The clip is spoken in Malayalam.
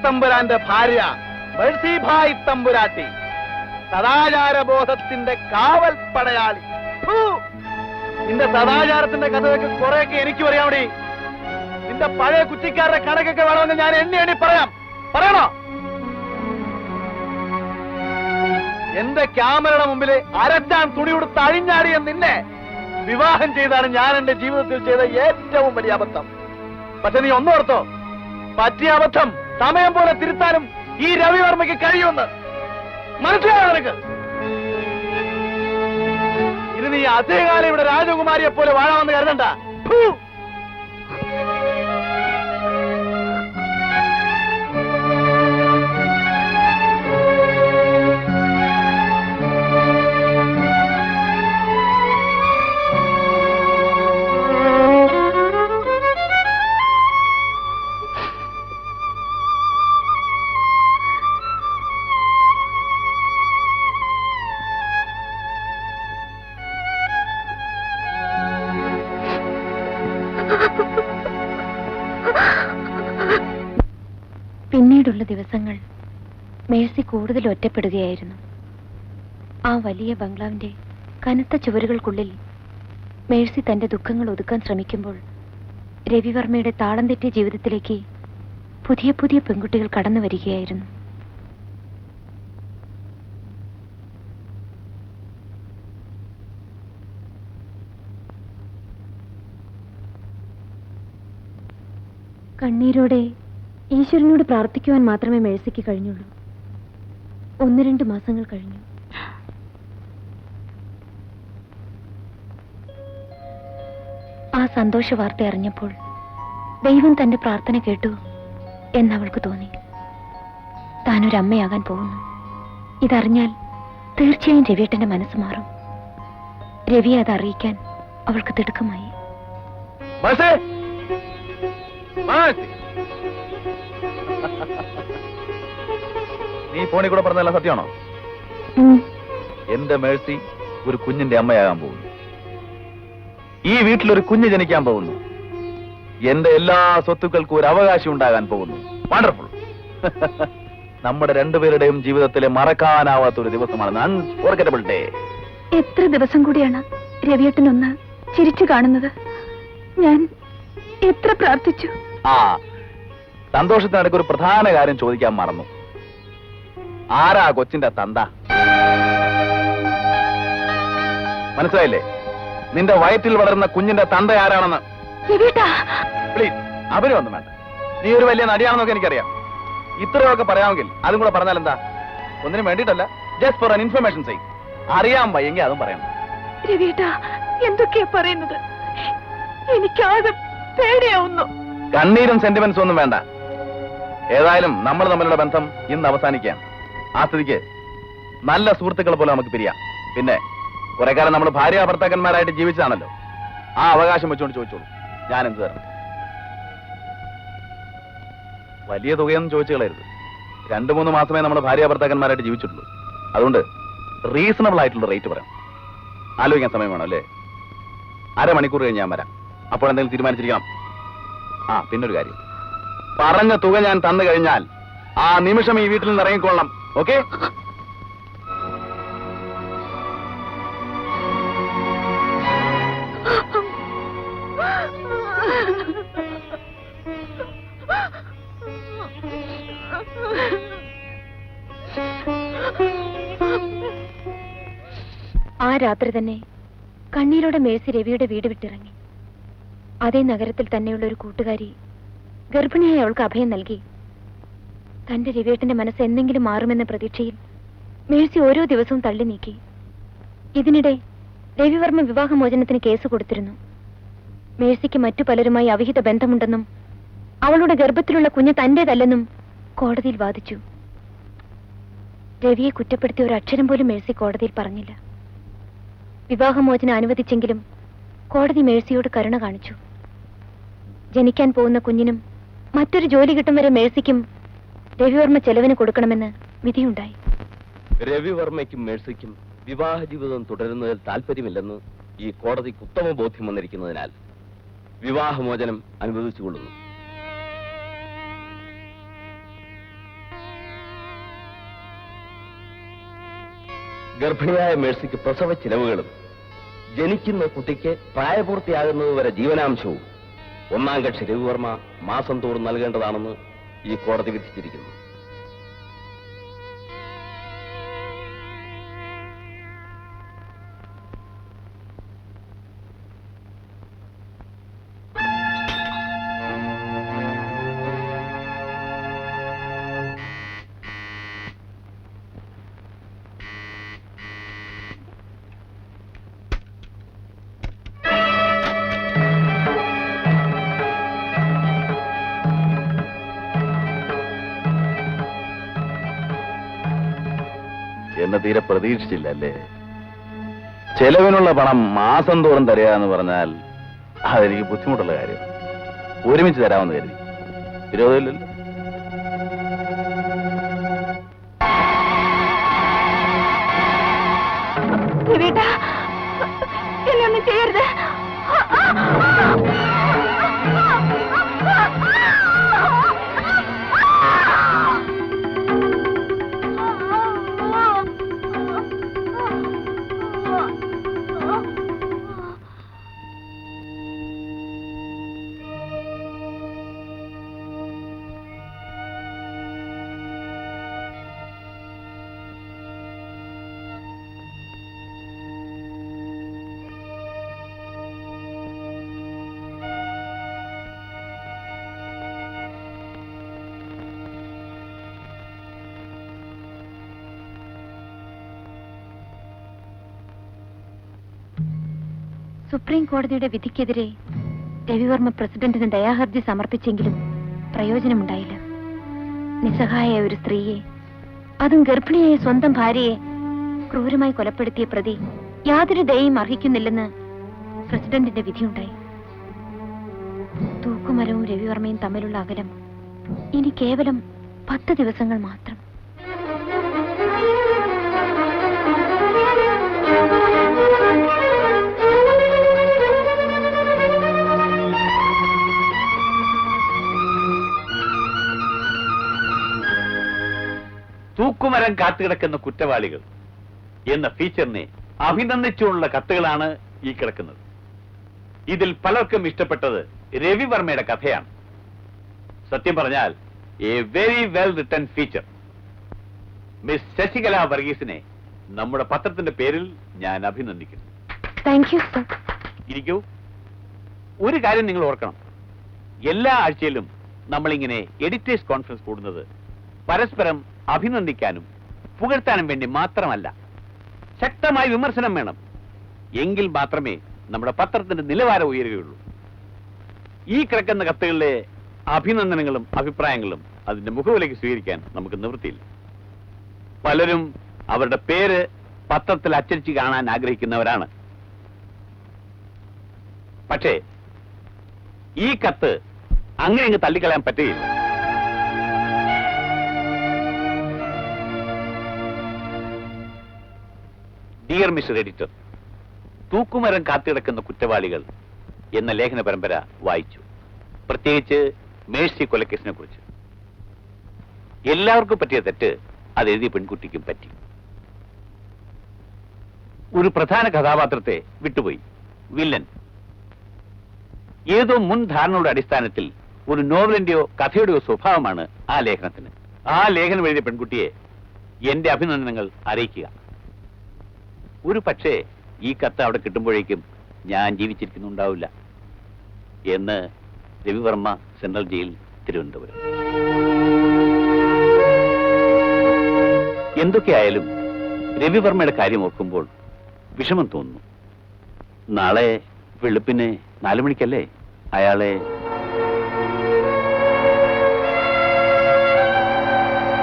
തമ്പുരാന്റെ ഭാര്യ മേഴ്സിഭായ് തമ്പുരാട്ടി, സദാചാരബോധത്തിന്റെ കാവൽ പടയാളി. നിന്റെ സദാചാരത്തിന്റെ കഥയൊക്കെ കുറെയൊക്കെ എനിക്കും അറിയാമടി. നിന്റെ പഴയ കുറ്റിക്കാരുടെ കണക്കൊക്കെ വേണമെന്ന് ഞാൻ എണ്ണി പറയണോ? എന്റെ ക്യാമറയുടെ മുമ്പിൽ അരച്ചാൻ തുണി കൊടുത്ത് അഴിഞ്ഞാടിയ നിന്നെ വിവാഹം ചെയ്താണ് ഞാൻ എന്റെ ജീവിതത്തിൽ ചെയ്ത ഏറ്റവും വലിയ അബദ്ധം. പക്ഷെ നീ ഒന്നോർത്തോ, പറ്റിയ അബദ്ധം സമയം പോലെ തിരുത്താനും ഈ രവിവർമ്മയ്ക്ക് കഴിയുമെന്ന് മനസ്സിലായോ നിനക്ക്? ഇനി നീ അതേകാലം ഇവിടെ രാജകുമാരിയെ പോലെ വാഴാമെന്ന് കരുതണ്ട. പിന്നീടുള്ള ദിവസങ്ങൾ മേഴ്സി കൂടുതൽ ഒറ്റപ്പെടുകയായിരുന്നു. ആ വലിയ ബംഗ്ലാവിന്റെ കനത്ത ചുവരുകൾക്കുള്ളിൽ മേഴ്സി തന്റെ ദുഃഖങ്ങൾ ഒതുക്കാൻ ശ്രമിക്കുമ്പോൾ രവിവർമ്മയുടെ താളം തെറ്റിയ ജീവിതത്തിലേക്ക് പുതിയ പുതിയ പെൺകുട്ടികൾ കടന്നു വരികയായിരുന്നു. കണ്ണീരോടെ ഈശ്വരനോട് പ്രാർത്ഥിക്കുവാൻ മാത്രമേ മേഴ്സിക്ക് കഴിഞ്ഞുള്ളൂ. 1-2 മാസങ്ങൾ കഴിഞ്ഞു. ആ സന്തോഷ വാർത്ത അറിഞ്ഞപ്പോൾ ദൈവം തന്റെ പ്രാർത്ഥന കേട്ടു എന്നവൾക്ക് തോന്നി. താനൊരമ്മയാകാൻ പോകുന്നു. ഇതറിഞ്ഞാൽ തീർച്ചയായും രവിയേട്ടന്റെ മനസ്സ് മാറും. രവിയെ അത് അറിയിക്കാൻ അവൾക്ക് തിടുക്കമായി. നീ ഫോണിൽ കൂടെ പറഞ്ഞല്ല സത്യമാണോ? എന്റെ മേഴ്സി ഒരു കുഞ്ഞിന്റെ അമ്മയാകാൻ പോകുന്നു. ഈ വീട്ടിലൊരു കുഞ്ഞ് ജനിക്കാൻ പോകുന്നു. എന്റെ എല്ലാ സ്വത്തുക്കൾക്കും ഒരു അവകാശം ഉണ്ടാകാൻ പോകുന്നു. വണ്ടർഫുൾ. നമ്മുടെ രണ്ടുപേരുടെയും ജീവിതത്തിലെ മറക്കാനാവാത്തൊരു ദിവസമാണ്. Unforgettable day. എത്ര ദിവസം കൂടിയാണ് രവിയേട്ടനൊന്ന് ചിരിച്ചു കാണുന്നത്. ഞാൻ എത്ര പ്രാർത്ഥിച്ചു. സന്തോഷത്തിനിടയ്ക്ക് ഒരു പ്രധാന കാര്യം ചോദിക്കാൻ മറന്നു. ആരാ കൊച്ചിന്റെ തന്ത? മനസ്സിലായില്ലേ? നിന്റെ വയറ്റിൽ വളരുന്ന കുഞ്ഞിന്റെ തന്ത ആരാണെന്ന്. പ്ലീസ്, അവരൊന്നും വേണ്ട. നീ ഒരു വലിയ നടിയാണെന്നൊക്കെ എനിക്കറിയാം. ഇത്രയൊക്കെ പറയാമെങ്കിൽ അതും കൂടെ പറഞ്ഞാൽ എന്താ? ഒന്നിനും വേണ്ടിയിട്ടല്ല, just for an information sake. അറിയാൻ വയ്യെങ്കിൽ അതും പറയണം. എന്തൊക്കെയാ പറയുന്നത്? എനിക്കാകെ പേടിയാവുന്നു. കണ്ണീരും സെന്റിമെന്റ്സും ഒന്നും വേണ്ട. ഏതായാലും നമ്മൾ തമ്മിലുള്ള ബന്ധം ഇന്ന് അവസാനിക്കാം. ആ സ്ഥിതിക്ക് നല്ല സുഹൃത്തുക്കളെ പോലെ നമുക്ക് പിരിയാം. പിന്നെ കുറെ കാലം നമ്മൾ ഭാര്യ ഭർത്താക്കന്മാരായിട്ട് ജീവിച്ചതാണല്ലോ. ആ അവകാശം വെച്ചുകൊണ്ട് ചോദിച്ചോളൂ, ഞാൻ എന്ത് തരണം? വലിയ തുകയൊന്നും ചോദിച്ചു കളയരുത്. 2-3 മാസമേ നമ്മൾ ഭാര്യ ഭർത്താക്കന്മാരായിട്ട് ജീവിച്ചിട്ടുള്ളൂ. അതുകൊണ്ട് റീസണബിൾ ആയിട്ടുള്ള റേറ്റ് പറയാം. ആലോചിക്കാൻ സമയം വേണം അല്ലേ? 1/2 മണിക്കൂർ കഴിഞ്ഞ് ഞാൻ വരാം. അപ്പോൾ എന്തെങ്കിലും തീരുമാനിച്ചിരിക്കണം. പിന്നൊരു കാര്യം, പറഞ്ഞ തുക ഞാൻ തന്നു കഴിഞ്ഞാൽ ആ നിമിഷം ഈ വീട്ടിൽ നിന്ന് ഇറങ്ങിക്കൊള്ളണം. ഓക്കെ? ആ രാത്രി തന്നെ കണ്ണീരോടെ മേഴ്സി രവിയുടെ വീട് വിട്ടിറങ്ങി. അതേ നഗരത്തിൽ തന്നെയുള്ള ഒരു കൂട്ടുകാരി ഗർഭിണിയായി അവൾക്ക് അഭയം നൽകി. തന്റെ രവിയേട്ടന്റെ മനസ്സ് എന്തെങ്കിലും മാറുമെന്ന പ്രതീക്ഷയിൽ മേഴ്സി ഓരോ ദിവസവും തള്ളി നീക്കി. ഇതിനിടെ രവിവർമ്മ വിവാഹമോചനത്തിന് കേസ് കൊടുത്തിരുന്നു. മേഴ്സിക്ക് മറ്റു പലരുമായി അവിഹിത ബന്ധമുണ്ടെന്നും അവളുടെ ഗർഭത്തിലുള്ള കുഞ്ഞ് തന്റേതല്ലെന്നും കോടതിയിൽ വാദിച്ചു. രവിയെ കുറ്റപ്പെടുത്തിയ ഒരു അക്ഷരം പോലും മേഴ്സി കോടതിയിൽ പറഞ്ഞില്ല. വിവാഹമോചനം അനുവദിച്ചെങ്കിലും കോടതി മേഴ്സിയോട് കരുണ കാണിച്ചു. ജനിക്കാൻ പോകുന്ന കുഞ്ഞിനും മറ്റൊരു ജോലി കിട്ടും വരെ മേഴ്സിക്കും രവിവർമ്മ ചെലവിന് കൊടുക്കണമെന്ന് വിധിയുണ്ടായി. രവിവർമ്മയ്ക്കും മേഴ്സിക്കും വിവാഹ ജീവിതം തുടരുന്നതിൽ താല്പര്യമില്ലെന്ന് ഈ കോടതിക്ക് ഉത്തമ ബോധ്യം വന്നിരിക്കുന്നതിനാൽ വിവാഹമോചനം അനുവദിച്ചുകൊള്ളുന്നു. ഗർഭിണിയായ മേഴ്സിക്ക് പ്രസവ ചിലവുകളും ജനിക്കുന്ന കുട്ടിക്ക് പ്രായപൂർത്തിയാകുന്നതുവരെ ജീവനാംശവും ഒന്നാം കക്ഷി രവിവർമ്മ മാസം തോറും നൽകേണ്ടതാണെന്ന് ഈ കോടതി വിധിച്ചിരിക്കുന്നു. എന്നെ തീരെ പ്രതീക്ഷിച്ചില്ല അല്ലേ? ചെലവിനുള്ള പണം മാസം തോറും തരിക എന്ന് പറഞ്ഞാൽ അതെനിക്ക് ബുദ്ധിമുട്ടുള്ള കാര്യം. ഒരുമിച്ച് തരാമെന്ന് കരുതി. വിരോധമില്ലല്ലോ? എന്നെ ഒന്നും ചെയ്യരുത്. സുപ്രീം കോടതിയുടെ വിധിക്കെതിരെ രവിവർമ്മ പ്രസിഡന്റിന് ദയാഹർജി സമർപ്പിച്ചെങ്കിലും പ്രയോജനമുണ്ടായില്ല. നിസ്സഹായ ഒരു സ്ത്രീയെ, അതും ഗർഭിണിയായ സ്വന്തം ഭാര്യയെ ക്രൂരമായി കൊലപ്പെടുത്തിയ പ്രതി യാതൊരു ദയയും അർഹിക്കുന്നില്ലെന്ന് പ്രസിഡന്റിന്റെ വിധിയുണ്ടായി. തൂക്കുമരവും രവിവർമ്മയും തമ്മിലുള്ള അകലം ഇനി കേവലം 10 ദിവസങ്ങൾ മാത്രം. തൂക്കുമരം കാത്തുകിടക്കുന്ന കുറ്റവാളികൾ എന്ന ഫീച്ചറിനെ അഭിനന്ദിച്ചുള്ള കത്തുകളാണ് ഈ കിടക്കുന്നത്. ഇതിൽ പലർക്കും ഇഷ്ടപ്പെട്ടത് രവിവർമ്മയുടെ കഥയാണ്. സത്യം പറഞ്ഞാൽ a very well written feature. Miss Sasikala വർഗീസിനെ നമ്മുടെ പത്രത്തിന്റെ പേരിൽ ഞാൻ അഭിനന്ദിക്കുന്നു. Thank you sir. ഇരിക്കൂ. ഒരു കാര്യം നിങ്ങൾ ഓർക്കണം, എല്ലാ ആഴ്ചയിലും നമ്മളിങ്ങനെ എഡിറ്റേഴ്സ് കോൺഫറൻസ് കൂടുന്നത് പരസ്പരം അഭിനന്ദിക്കാനും പുകഴ്ത്താനും വേണ്ടി മാത്രമല്ല. ശക്തമായ വിമർശനം വേണം. എങ്കിൽ മാത്രമേ നമ്മുടെ പത്രത്തിന്റെ നിലവാരം ഉയരുകയുള്ളൂ. ഈ കിടക്കുന്ന കത്തുകളിലെ അഭിനന്ദനങ്ങളും അഭിപ്രായങ്ങളും അതിന്റെ മുഖവിലേക്ക് സ്വീകരിക്കാൻ നമുക്ക് നിവൃത്തിയില്ല. പലരും അവരുടെ പേര് പത്രത്തിൽ അച്ചടിച്ച് കാണാൻ ആഗ്രഹിക്കുന്നവരാണ്. പക്ഷേ ഈ കത്ത് അങ്ങനെ അങ്ങ് തള്ളിക്കളയാൻ പറ്റുകയില്ല. ഡിയർ മിസ്റ്റർ എഡിറ്റർ, തൂക്കുമരം കാത്തിടക്കുന്ന കുറ്റവാളികൾ എന്ന ലേഖന പരമ്പര വായിച്ചു. പ്രത്യേകിച്ച് മേഴ്സി കൊലക്കേസിനെ കുറിച്ച്. എല്ലാവർക്കും പറ്റിയ തെറ്റ് അത് എഴുതിയ പെൺകുട്ടിക്കും പറ്റി. ഒരു പ്രധാന കഥാപാത്രത്തെ വിട്ടുപോയി, വില്ലൻ. ഏതോ മുൻ ധാരണയുടെ അടിസ്ഥാനത്തിൽ ഒരു നോവലിന്റെയോ കഥയുടെയോ സ്വഭാവമാണ് ആ ലേഖനത്തിന്. ആ ലേഖനം എഴുതിയ പെൺകുട്ടിയെ എന്റെ അഭിനന്ദനങ്ങൾ അറിയിക്കുക. ഒരു പക്ഷേ ഈ കത്ത് അവിടെ കിട്ടുമ്പോഴേക്കും ഞാൻ ജീവിച്ചിരിക്കുന്നുണ്ടാവില്ല എന്ന് രവിവർമ്മ, സെൻട്രൽ ജയിൽ, തിരുവനന്തപുരം. എന്തൊക്കെയായാലും രവിവർമ്മയുടെ കാര്യം ഓർക്കുമ്പോൾ വിഷമം തോന്നുന്നു. നാളെ വെളുപ്പിന് 4 മണിക്കല്ലേ അയാളെ